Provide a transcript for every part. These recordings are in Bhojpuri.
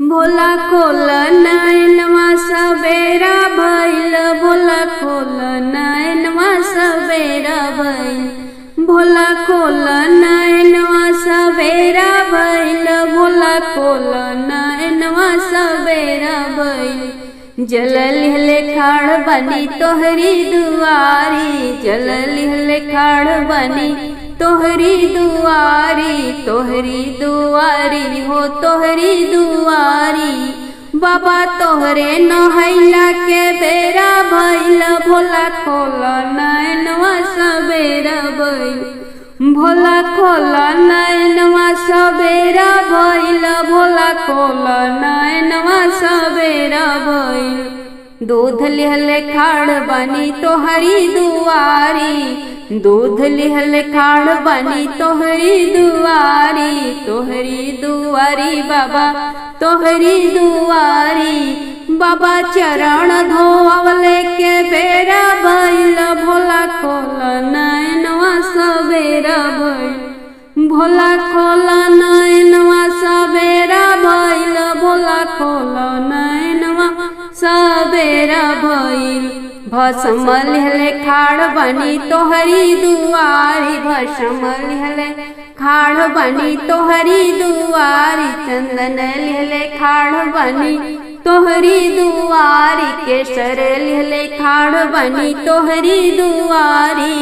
भोला खोल नैनवा सबेरा भइल, भोला खोल नैनवा सबेरा भइल। भोला खोल नैनवा सबेरा भइल, भोला खोल नैनवा सबेरा भइल। जल लिहले खाड़ बनी तोहरी दुआरी, जल लिहले खाड़ बनी तोहरी दुआरी, तोहरी दुआरी हो तोहरी दुआरी। बाबा तोहरे नहैला के बेरा भइल, भोला खोल नैनवा सबेरा भइल। भोला खोल नैनवा सबेरा भइल, भोला खोल नैनवा सबेरा भइल। दूध लिहले खाड़ बनी तोहरी दुआरी, दूध लिहले खाड़ बनी तोहरी दुआरी, तोहरी दुआरी बाबा तोहरी दुआरी। बाबा चरण धोवले के बेरा भइल, भोला खोल नैनवा सबेरा भइल। भोला खोल नैनवा सबेरा भइल, भोला खोल नैनवा सबेरा भइल। भस्म लिहले खाड़ बनी तोहरी दुआरी, भस्म लिहले खाड़ बनी तोहरी दुआरी। चंदन लिहले खाड़ बनी तोहरी दुआरी, केसर लिहले खाड़ बनी तोहरी दुआरी।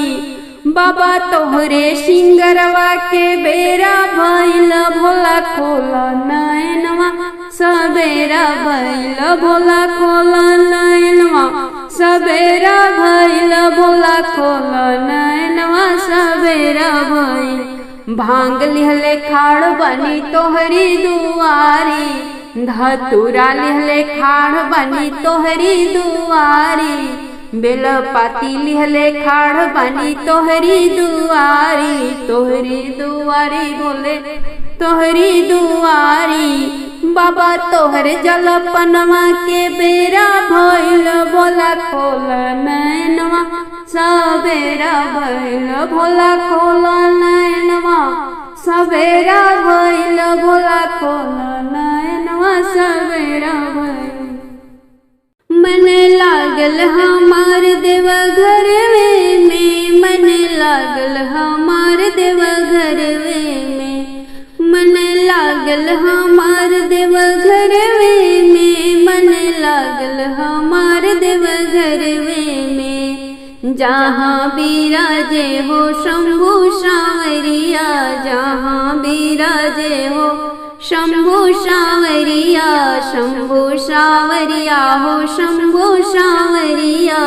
बाबा तोहरे सिंगरवा के बेरा भइल, भोला खोल नैनवा सबेरा भइल, भोला खोल नैनवा सबेरा भइल, भोला खोल नैनवा सबेरा भइल। भांग लिहले खाड़ बनी तोहरी दुआरी, धतूरा लिहले खाड़ बनी तोहरी दुआरी। बेलपाती लिहले खाड़ बनी तोहरी दुआरी, तोहरी दुआरी बोले तोहरी दुआरी। बाबा तोहरे जलपनवा के बेरा भइल, भोला खोल नैनवा सबेरा भइल, भोला खोल नैनवा सबेरा भइल, भोला खोल नैनवा सबेरा भइल। मन लागल हमार देवा घरवे में, मन लागल हमार देवा घरवे में, मन लागल हमार देवा घरवे में, मन लागल हमार देवा घरवे में। जहाँ बिराजे हो शंभु सांवरिया, जहाँ बिराजे हो शंभु सांवरिया, शंभु सांवरिया हो शंभु सांवरिया।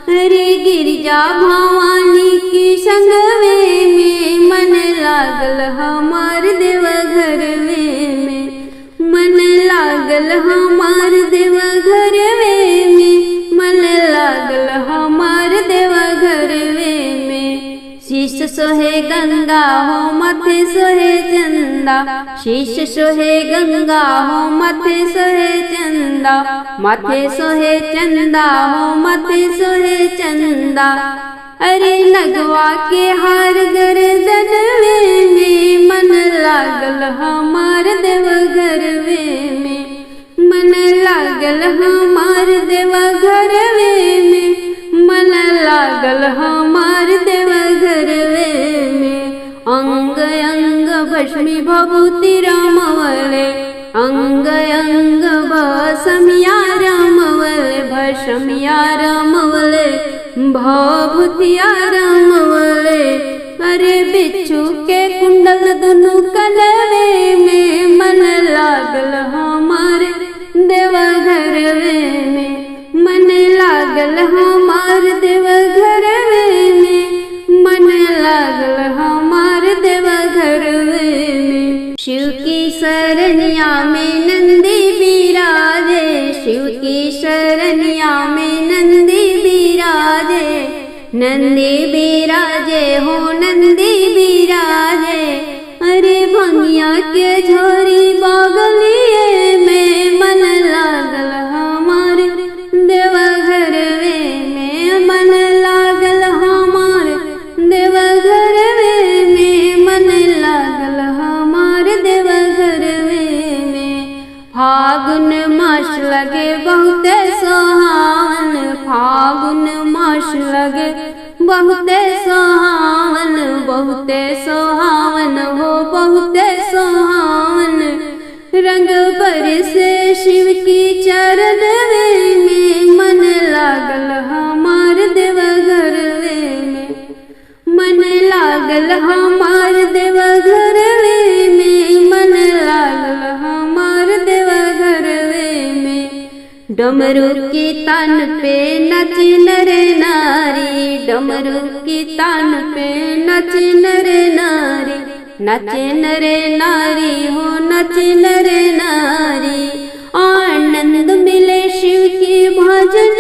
अरे गिरजा भवानी की संगवे में, मन लागल हमार देवा घरवे में, मन लागल हमार देवा घरवे में, मन लागल हमार देवा घरवे में। शीश सोहे गंगा हो माथे सोहे चंदा, शीश सोहे गंगा हो माथे सोहे चंदा, माथे सोहे चंदा हो माथे सोहे चंदा। अरे नगवा के हार गर्दनवे में, मन लागल हमार देवा घरवे में, मन लागल हमार देवा घरवे में, मन लागल हमार देवा घरवे में। अंग अंग भस्मी भभूति रामवले, अंग अंग भस्मिया रामवले, भस्मिया रामवले भभूतिया रामवले। अरे बिच्छू के कुंडल दुनु कलवे में, मन लागल हमार देवा घरवे में, मन लागल हमार देवा घरवे में, मन लागल हमार देवा घरवे में। शिव की शरणिया में नंदी बिराजे, शिव की शरणिया में नंदी बिराजे, नंदी बिराजे हो नंदी बिराजे। अरे भंगिया के झोरी बागलिए में, मन लागल हमार देवा घरवे में, मन लागल हमार देवा घरवे में, मन लागल हमार देवा घरवे में। फागुन मास लगे बहुते सोहावन, फागुन मास लगे बहुते सोहावन, बहुते सोहावन हो बहुते सोहावन। रंग बरसे शिव की चरण में, मन लागल हमार देवघर में, मन लागल हमार देवघर में, मन लागल हमार देवघर में। डमरू की तान पे नच नर नारी, डमरू की तान पे नच नर नारी, नचे नर नारी हो नच नर नारी। आनंद मिले शिव की भजन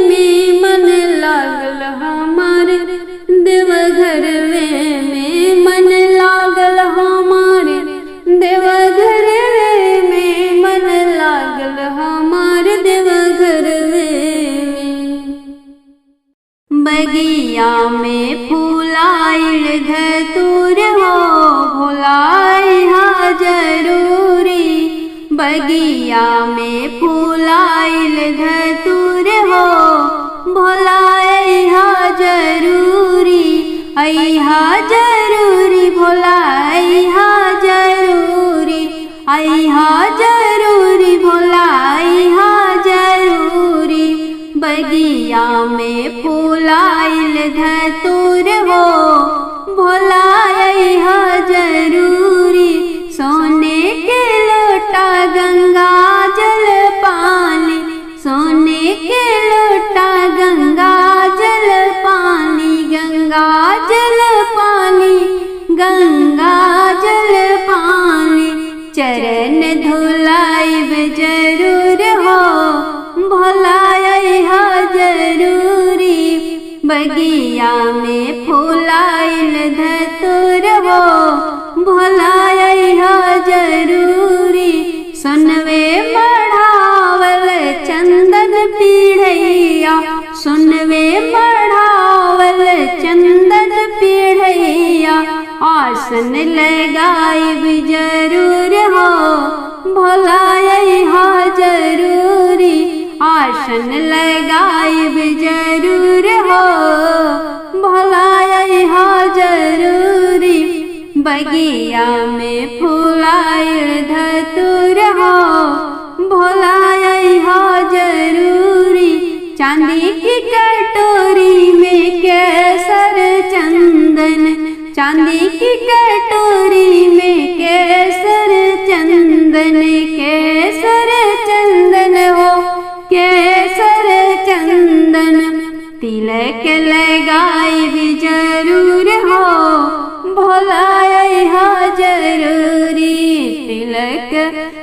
में, मन लागल हमार देवघर में, मन लागल हमार देवघर में, मन लागल हमार देवघर में। बगिया में फूलाइल धतूर हो, भोलाई हा जरूरी, बगिया में फूलाइल धतूर हो, भोलाई हा जरूरी, अइहा जरूरी भोला अइहा जरूरी, अइहा जरूरी भोला अइहा जरूरी। बगिया में फूलाइल धतूर हो, भोला अइहा जरूरी। सोने के लोटा गंगा जल पानी, सोने के लोटा गंगा जल पानी, गंगा जल पानी, गंगा जल पानी। चरण धुलाइब जरूर हो, भोला अइहा जरूरी। बगिया में फूलाइल धतूर हो, भोला अइहा जरूरी। सुनवे मढ़ावल चंदन पीढ़ैया, सुनवे मढ़ावल चंदन पीढ़ैया। आसन लगाइब जरूर हो, भोला अइहा जरूरी। आसन लगाइब जरूर हो, भोला अइहा जरूरी। बगिया में फूलाइल धतूर हो, भोला अइहा जरूरी। चांदी की कटोरी में केसर चंदन, चांदी की कटोरी में केसर चंदन, केसर चंदन हो केसर चंदन। तिलक लगाइब जरूर हो, भोला अइहा जरूरी। तिलक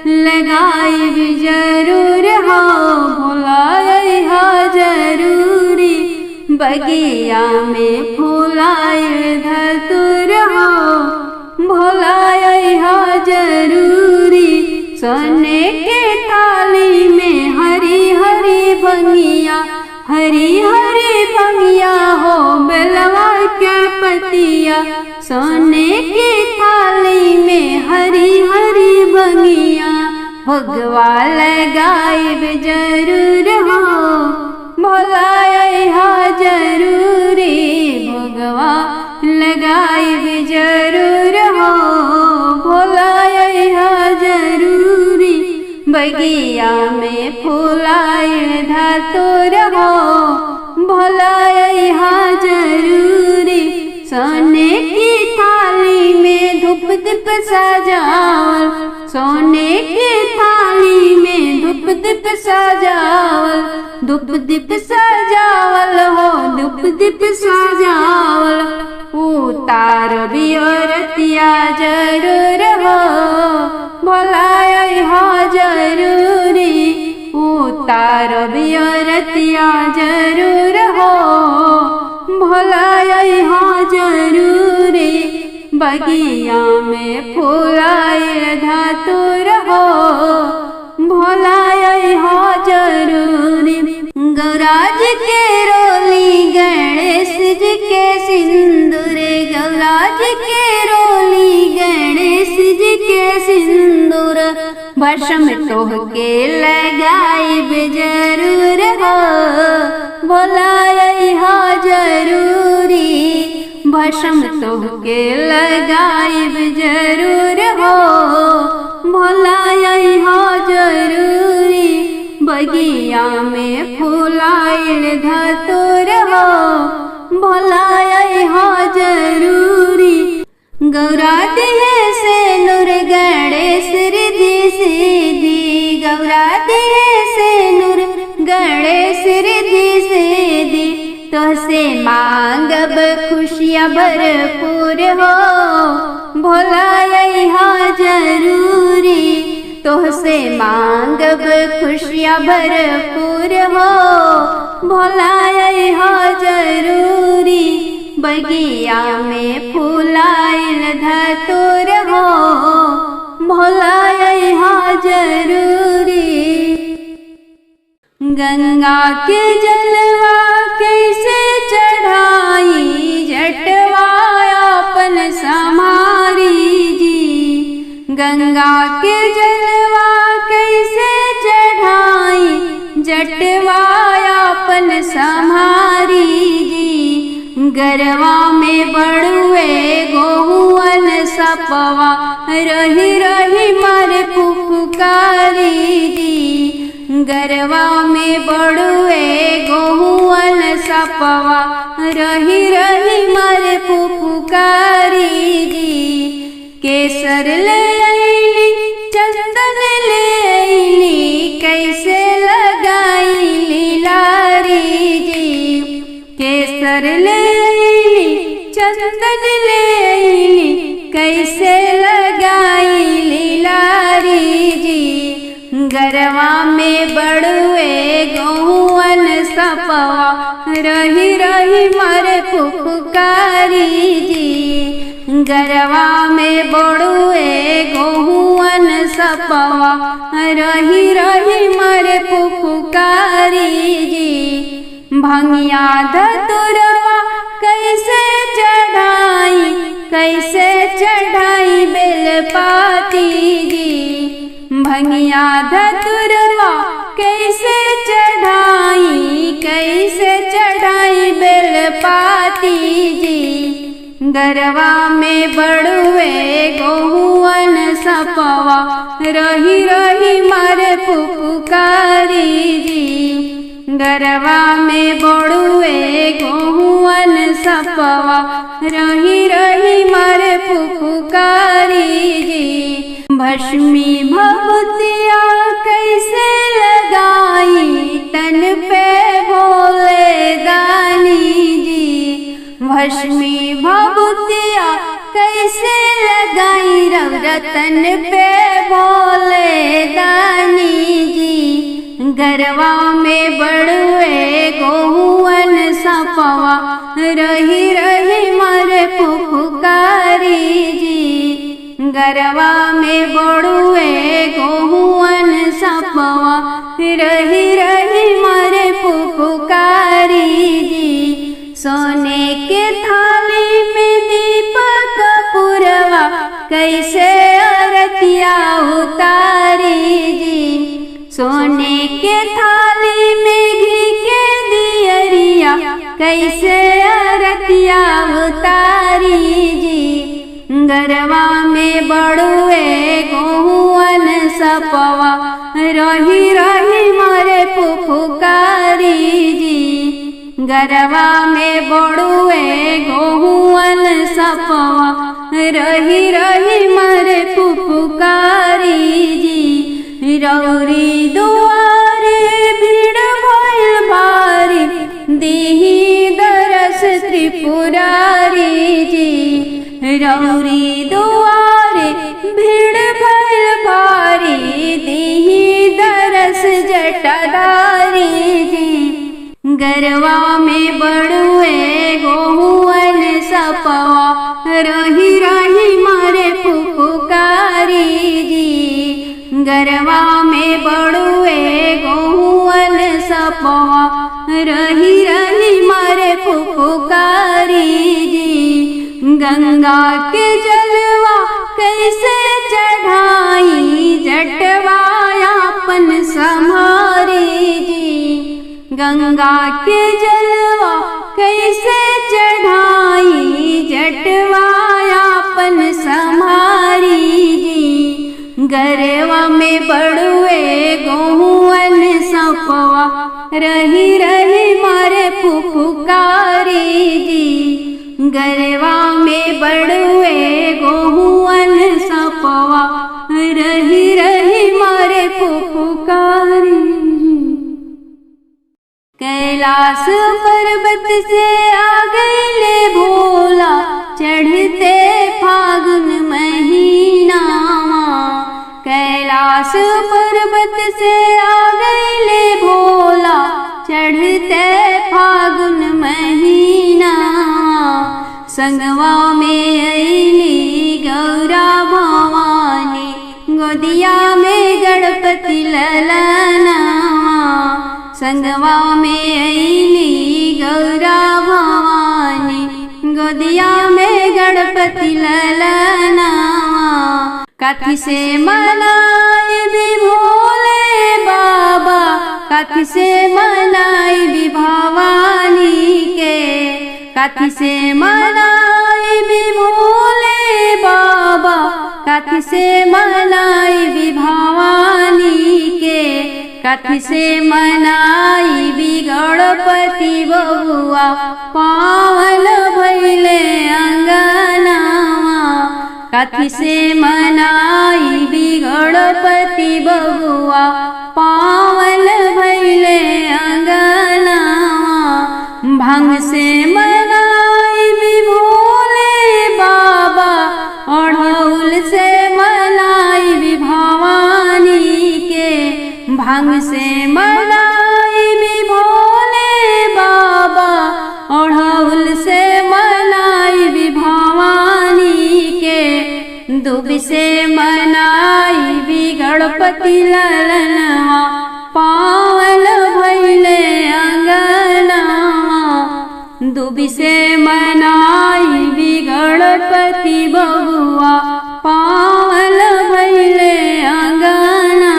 लगाइब जरूर हो, भोला अइहा जरूरी। बगिया में फूलाइल धतूर हो, भोला अइहा जरूरी। सोने के थाली में हरी हरी भंगिया, हरी हरी भंगिया हो बेलवा के पतिया। सोने की थाली में हरी हरी भंगिया, भगवा लगाइब जरूर हो, भोला अइहा जरूरी। भगवा लगाइब जरूर हो, भोला अइहा जरूरी। बगिया में फूलाइल धतूर हो, भोला अइहा जरूरी। सोने की थाली में धूप दीप सजावल, सोने की थाली में धूप दीप सजावल, धूप दीप सजावल हो धूप दीप सजावल। उतार बियोरतिया जरूर हो, भोला अइहा जरूरी। उतार बियोरतिया जरूर हो, भोला अइहा जरूरी। बगिया में फूलाइल धतूर हो, भोला अइहा जरूरी। गौराज के रोली गणेश जी के सिंदूर, गौराज के रोली गणेश जी के सिंदूर। भस्म तोहके लगाइब जरूर हो, भोला अइहा जरूरी। भस्म तोहके लगाइब जरूर हो, भोला अइहा जरूरी। बगिया में फुलाइल धतूर हो, भोला अइहा जरूरी। गौरा दिहे से नूर गणेश रिद्धि सिद्धि, गौरा दिहे से नूर गणेश रिद्धि सिद्धि। तोहसे मांगब खुशियाँ भरपूर हो, भोला अइहा जरूरी। तोहसे मांगब खुशियाँ भरपूर हो, भोला अइहा जरूरी। बगिया में फुलाइल धतूर हो, भोला अइहा जरूरी। गंगा के जलवा कैसे चढ़ाई, जटवा अपन समारी जी। गंगा के जलवा कैसे चढ़ाई, जटवा अपन समारी जी। गरवा में बड़ुए गोहुअन सपवा, रही रही मारे पुकारी जी। गरवा में बड़ुए गोहुअन सपवा, रही रही मारे पुकारी जी। केसर ले अइली चंदन ले अइली, कैसे लगाई लारी जी। केसर ले अइली चंदन ले अइली, कैसे लगाई लारी जी। गरवा में बड़ुए गोहुअन सपवा, रही रही मारे पुकारी जी। गरवा में बड़ुए गोहुअन सपवा, रही रही मारे पुकारी जी। भंगिया धतुरवा कैसे चढ़ाई, कैसे चढ़ाई बेलपाती जी। भंगिया धतुरवा कैसे चढ़ाई, कैसे चढ़ाई बेलपाती जी। गरवा में बड़ुए गोहुअन सपवा, रही रही मारे पुकारी जी। गरवा में बड़ुए गोहुअन सपवा, रही रही मारे पुकारी जी। भस्मी भभूतिया कैसे लगाई, तन पे भोले दानी जी। भस्मी भभूतिया कैसे लगाई, रतन पे भोले दानी जी। गरवा में बड़ुए गोहुअन सपवा, रही रही मारे पुकारी जी। गरवा में बड़ुए गोहुअन सपवा, रही रही मारे पुकारी जी। सोने के थाली में दीपक पुरवा, कैसे आरतिया उतारी जी। सोने के थाली में घी के दियरिया, कैसे आरतिया उतारी जी। गरवा में बड़ुए गोहुअन सपवा, रही रही मारे पुकारी जी। गरवा में बड़ुए गोहुअन सपवा, रही रही मारे पुकारी जी। रौरी दुआरे भीड़ भइल भारी, देहि दरस त्रिपुरारी जी। रौरी दुआरे भीड़ भइल भारी, देहि दरस जटाधारी जी। गरवा में बड़ुए गोहुअन सपवा, रही रही मारे पुकारी जी। गरवा में बड़ुए गोहुअन सपवा, रही रही मारे पुकारी जी। गंगा के जलवा कैसे चढ़ाई, जटवायापन संहारी जी। गंगा के जलवा कैसे चढ़ाई जटवायापन संहारी जी। गरवा में बड़ुए गोहुअन सपवा रही रही मारे फुफुकारी जी। गरवा में बड़ुए गोहुअन सपवा रही रही मारे फुफुकारी जी। कैलाश पर्वत से आ गए भोला चढ़ते फागुन महीना। कैलाश पर्वत से आ गए भोला चढ़ते फागुन महीना। संगवा में अइली गौरा भवानी गोदिया में गणपति ललना। संगवा में अइली गौरा भवानी गोदिया में गणपति ललना। कथी से मनाई भी भोले बाबा कथी से मनाई भी भवानी के। कथी से मनाई भी भोले बाबा कथी से मनाई भी भवानी के। कथी से मनाई भी गणपति बबुआ पावन भइले अंगना। कथी से मनाई भी गणपति बबुआ पावन भइले अंगना। भांग से मनाई भी भोले बाबा अढ़ौल से मनाई भी भवानी के। भांग से मनाई भी भोले बाबा अढ़ौल से मनाई भी भवानी के। दुब से मनाई भी गणपति ललनवा पावन भइले अंगना। दुब से मनाई भी गणपति बबुआ पावन भइले अंगना।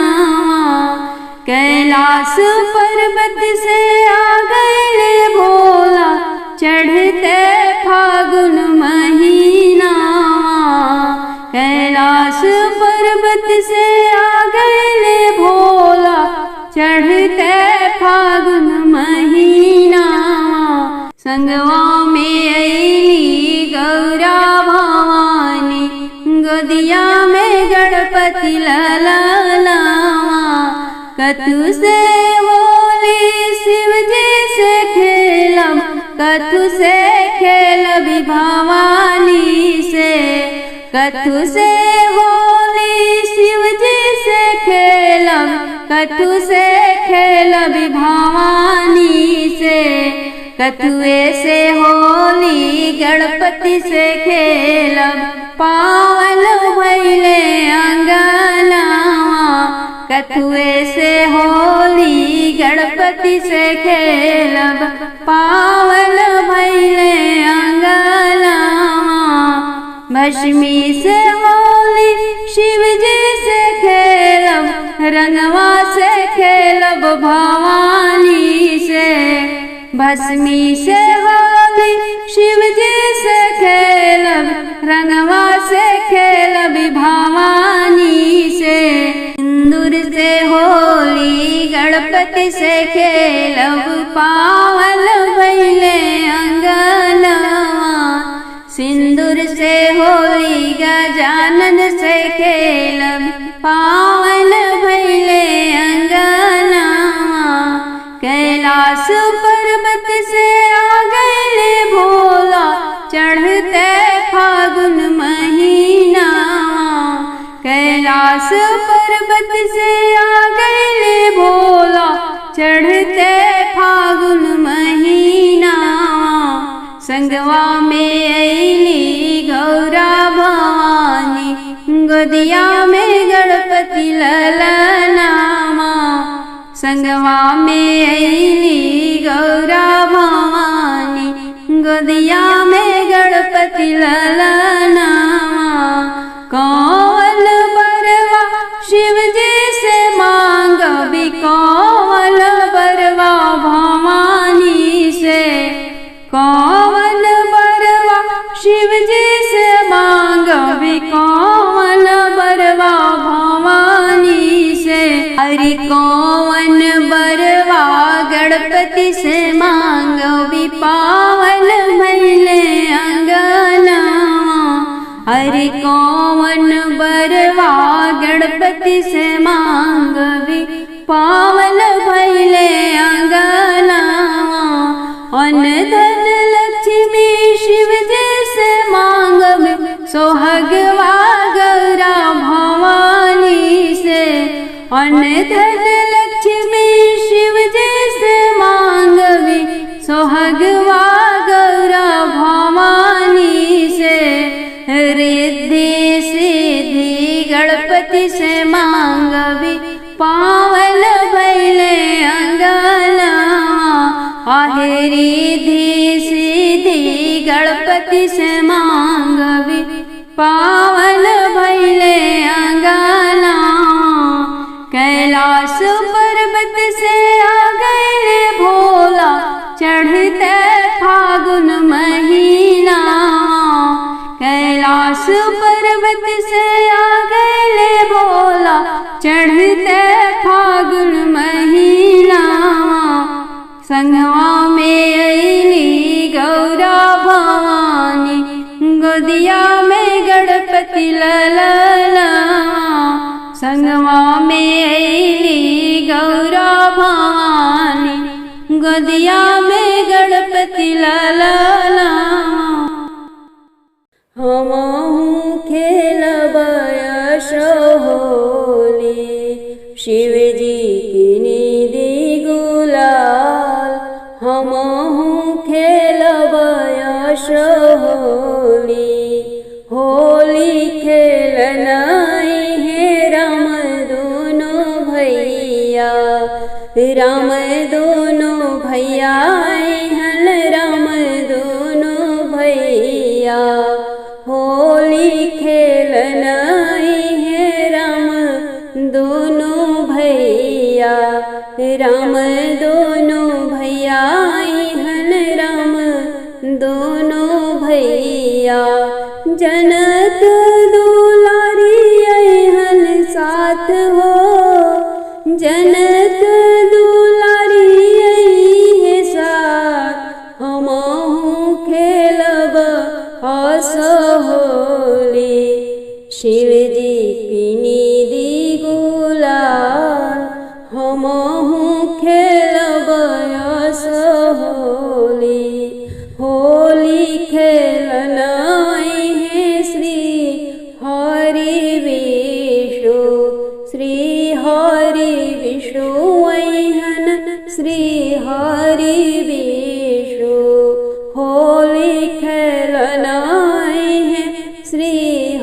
कैलाश पर्वत से आ गए भोला चढ़ते फागुन महीना। कैलाश पर्वत से आ गए भोला चढ़ते फागुन महीना। संगवा में अइली गौरा भवानी गोदिया में गणपति ललना। कथु से होली शिव जी से खेलब कथु से खेलब भवानी से। कथु से होली शिव जी से खेलब कथु से खेलब भवानी से। कथुए से होली गणपति से खेलब पावन भइले अंगना। कथुए से होली गणपति से खेलब पावन भइले अंगना। भस्मी से होली शिव जी से खेलब रंगवा से खेलब भवानी से। भस्मी से होली शिव जी से खेलब रंगवा से खेलब भवानी से। सिंदूर से होली गणपति से खेलब पावन भइले अंगना। सिंदूर से होली गजानन से खेलब पावन भइले अंगना। कैलाश पर्वत से आ गए भोला चढ़ते फागुन महीना। कैलाश पर्वत से आ गए भोला चढ़ते फागुन महीना। संगवा में अइली गौरा भवानी गोदिया में गणपति ललना। संगवा में अइली गौरा भवानी गोदिया में गणपति ललना। कौन बरवा शिव अरे कौन बरवा गणपति से मांगो भी पावन भैले अंगना। अरे कौन बरवा गणपति से मांग भी पावन भैले अंगना। अन धन लक्ष्मी शिव जैसे मांग भी सोहगवा गौरा भवानी से। अन धन लक्ष्मी शिव जैसे मांग भी सोहगवा गौरा भवानी से। रिद्धि सिद्धि गणपति से मांग भी पावन भैले अंगना। आहे रिद्धि सिद्धि गणपति से मांग भी पावन भैले अंगना। कैलाश पर्वत से आ गए भोला चढ़ते फागुन महीना। कैलाश पर्वत से आ गए भोला चढ़ते फागुन महीना। संगवा में अली गौरा भवानी गोदिया में गणपति ललना। संगवा में अली गौरा भवानी गोदिया में गणपति ललना। हमहु खेलब होली शिव जी की निधि गुलाल। हमहु खेलब होली होली खेलनाई है राम दोनों भैया। राम दोनों भैया हन राम दोनों भैया। होली खेलनाई है राम दोनों भैया। राम दोनों भैया हन राम दोनों भैया। जनक दुलारी हन साथ हो। जनक दुलारी है साथ। हमहु खेलब होली शिव जी की निधि गुलाल। हमहु खेलब होली होली खेलनाई है श्री हरि विष्णु। श्री हरि विष्णु हन श्री हरि विष्णु। होली खेलनाई है श्री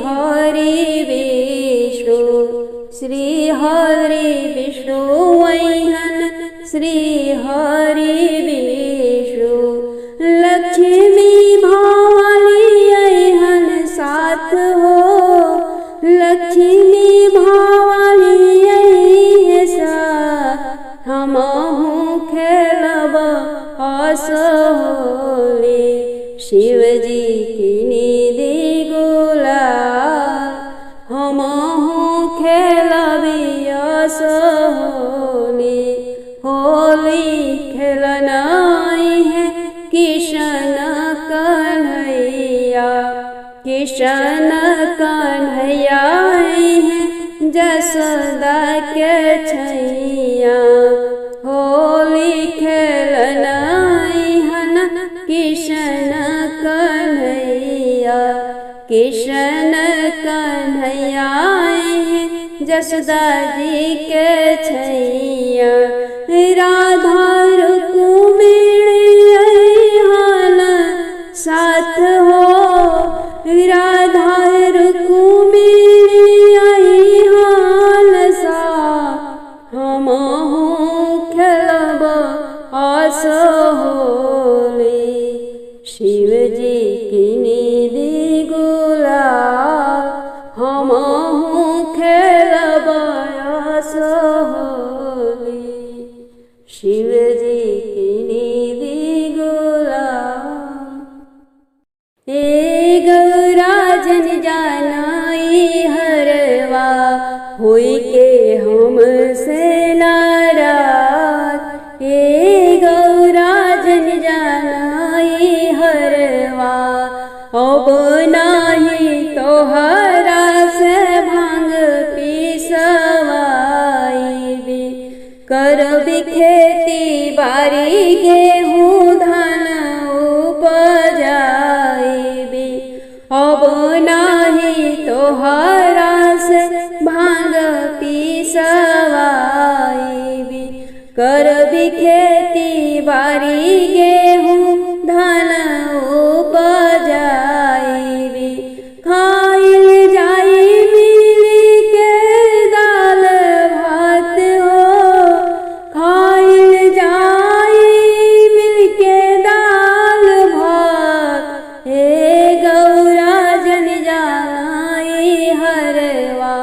हरि विष्णु। श्री हरि विष्णु हन श्री हरि विष्णु। लक्ष्मी भवानी हन साथ हो। लक्ष्मी भवानी है साथ। हमहु खेलब होली शिव जी की निधि गुलाल। हमहु खेलब होली होली खेलनाई है किशन कन्हैया। किशन कन्हैया है जसोदा के छैया। होली खेलनाई हन किशन कन्हैया। किशन कन्हैया है जसोदा जी के छैया। राधा रुक्मिणी हन साथ हो। राधा रुक्मिणी हन साथ। हमहु खेलब होली शिव जी की निधि गुलाल। हमहु खेलब होली शिव जी की निधि गुलाल। ए गौराजन जानाई हरवा हुई के हमसे करबी खेती बारी गेहूँ धान उपजाइबी। अब नाही तोहरा से भांग पिसवाइबी। करबी खेती बारी गेहूँ धान उपजाइबी। खाइल जाई मिली के दाल भात हो, खाइल जाई मिल के दाल भात। हे गौरा जन जानाई हरवा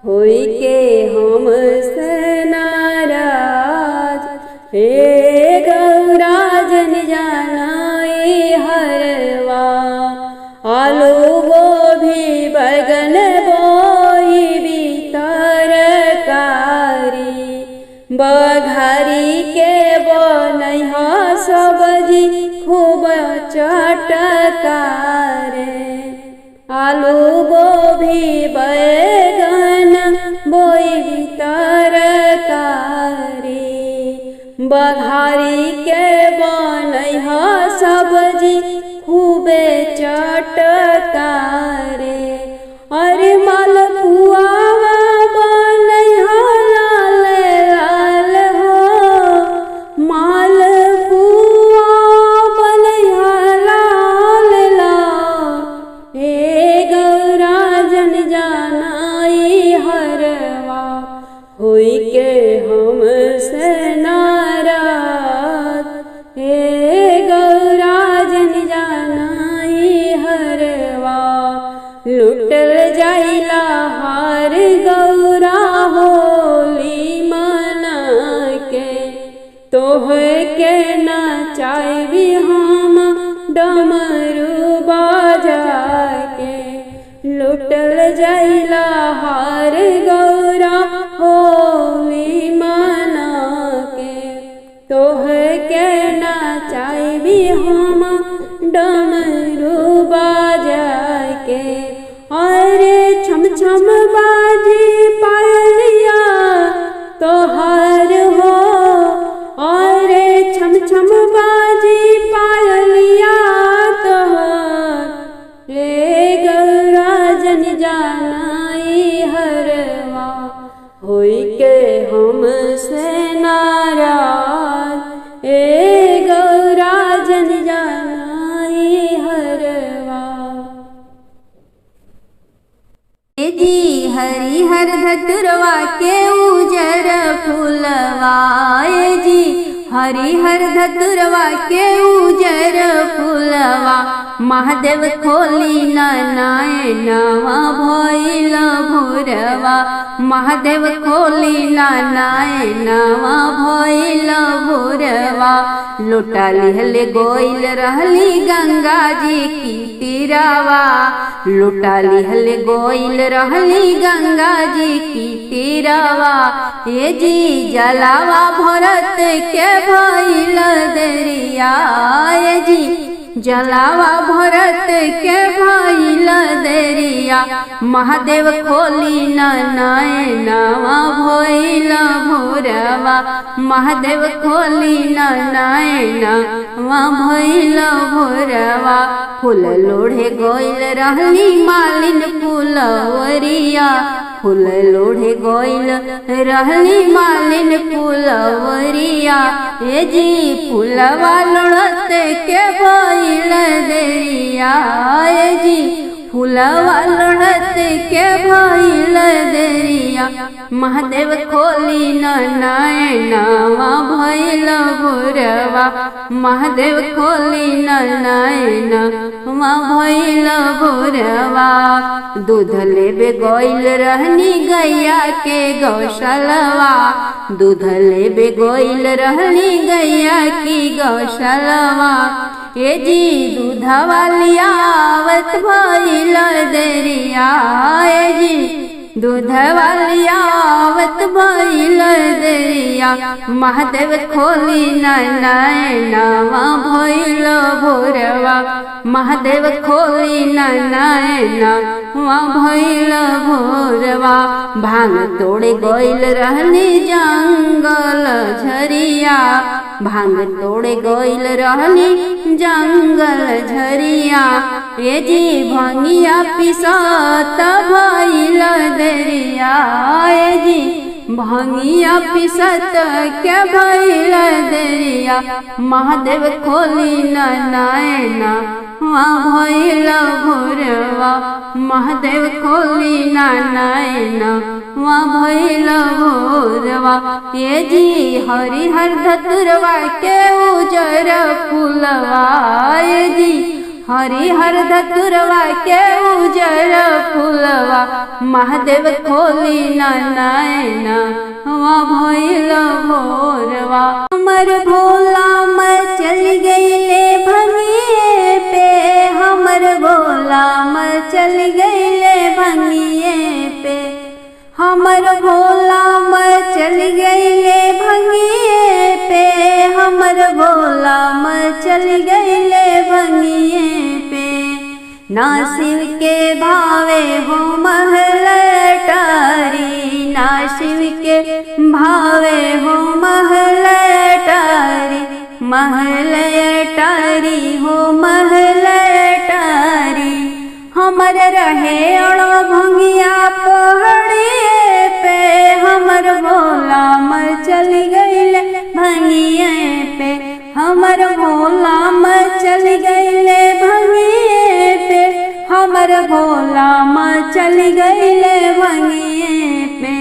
होई के हमसे नाराज। हे गौरा जन जानाई हरवा। आलू गोभी बैगन बोईबी तरकारी। बघारी के बनैहा सब्जी खूब चटकार। आलू गोभी बैगन बोईबी तरकारी। बघारी के बनैहा सब्जी खूबे चटकारे। अरे मालपुआ बनैहा लाल लाल हो, मालपुआ बनैहा लाल लाल। हे गौरा जन जानाई हरवा होई के हमसे नाराज। हे गौरा जन जानाई हरवा। लुटल जाइला हार गौरा होली मना के। तोह के नचाइबी हम डमरू बजा के। लुटल जाइला हार गौरा होली मना के। तोह के नचाइबी हम डमरू बजा के। अरे छम छम बाजी पायलिया तोहार हो। अरे छम छम बाजी पायलिया तोहार। रे गौरा जन जानाई हरवा होई के हमसे नाराज। ए गौरा जन जानाई हरवा। जी हरिहर धतुरवा के उजर फूलवा। जी हरिहर धतुरवा के उजर फूलवा। महादेव खोली नयनवा भइल भोरवा। महादेव खोली नयनवा भइल भोरवा। लोटा लिहले गोइल रहली गंगा जी की तीरावा। लोटा लिहले गोइल रहली गंगा जी की तीरावा। ये जी जलावा भरत के भइल दरिया। ये जी जलावा भरत के भइल दरिया। महादेव खोली नयनवा भइल भोरवा। महादेव खोली नयनवा भइल भोरवा। फूल लोढ़े गोइल रहली मालिन फुलवरिया। फूल लोढ़े गोइल रहली मालिन फुलवरिया। ए जी फूलवा लोढ़त के भइल दरिया। ए जी फूलवा लोढ़त के भइल दरिया। महादेव खोली नयनवा भइल भोरवा। महादेव खोली नयनवा भइल भोरवा। दूध लेबे गइल रहनी गैया के गौशालवा। दूध लेबे गइल रहनी गैया की गौशालवा। ए जी दूधवा लियावत भइल दरिया। ए जी दूधवा लियावत भइल दरिया। झरिया महादेव खोली नैनवा भइल भोरवा महादेव खोली नैनवा भइल भोरवा भांग तोड़े गइल रहनी जंगल झरिया भांग तोड़े गइल रहनी जंगल झरिया ए जी भंगिया पिसत भइल दरिया ए जी भंगिया पिसत के भइल दरिया महादेव खोली नैना भइल भोरवा महादेव खोली नैना भइल भोरवा ये जी हरिहर धतुरवा के उजर फूलवा ये जी हरिहर धतुरवा के उजर फूलवा महादेव खोली नैना भइल भोरवा हमर भोला मैं चल गइले भंगिए पे हमर भोला मैं चल गइले भंगिए पे हमर भोला मैं चल गइले भंगिए पे हमर भोला मैं चल गइले भंगिए पे ना शिव के भावे हो महल टारी ना शिव के भावे हो महल टारी महल टारी हो महल टारी हमर रहे अड़ो भंगिया पहाड़िए पे हमर भोला मैं चल गइले भंगिए पे हमर भोला मैं चल गइले भंगिए पे हमर भोला मैं चल गइले भंगिए पे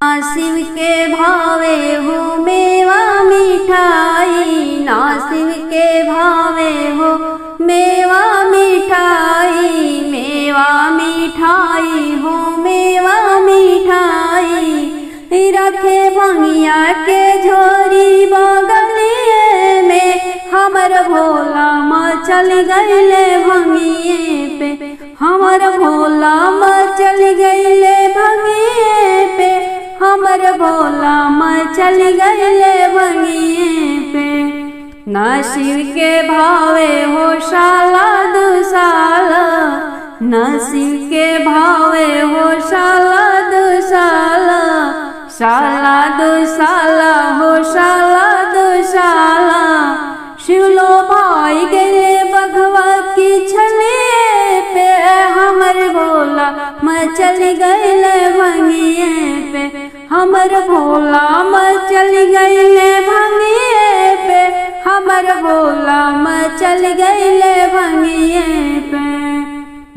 ना शिव के भावे हो मेवा मिठाई ना शिव के भावे हो मेवा मिठाई मेवा मिठाई हो मेवा मिठाई रखे भंगिया के झोरी बगलिए में हमर भोला माँ चल गइले भंगिए पे हमर भोला माँ चल गइले भंगिए पे हमर भोला माँ चल गइले भंगिए पे ना शिव के भावे हो शाला दुसाला ना शिव के भावे हो शाला दुसाला शाला दुसाला हो शाला दुसाला शिवलो भाई गए बघवा की छले पे हमर भोला मैं चल गइले भंगिए पे हमर भोला मैं चल गइले भंगिए पे हमर भोला मैं चल गइले भंगिए पे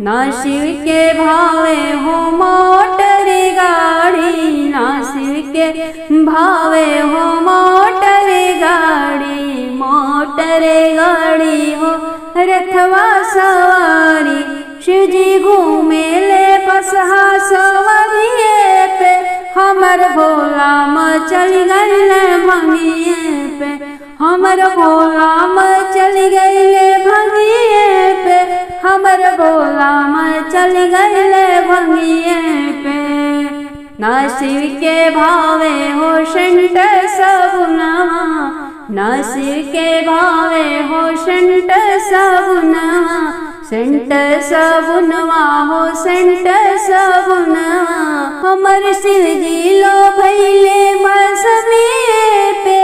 ना शिव के भावे हो मोटर गाड़ी ना शिव के भावे हो मोटर गाड़ी हो रथवा सवारी शिव जी घूमे ले बसहा सवारिए पे हमर भोला मैं चल गइले भंगिए पे हमर भोला मैं चल गइले भंगिए पे हमर भोला मैं चल गइले भंगिए पे ना शिव के भावे हो शंट सबुनवा ना शिव के भावे हो शंट सबुनवा सेंट सबुनवा हो सेंट सबुनवा हमर शिव जी लो भइले मौसमिए पे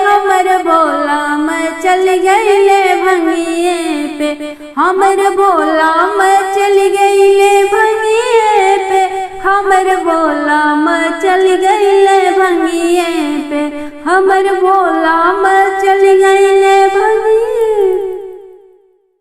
हमर भोला मैं चल गइले भंगिए पे हमर भोला मैं चल गइले भंगिए पे हमर भोला मैं चल गइले भंगिए पे हमर भोला मैं चल गइले भंगिए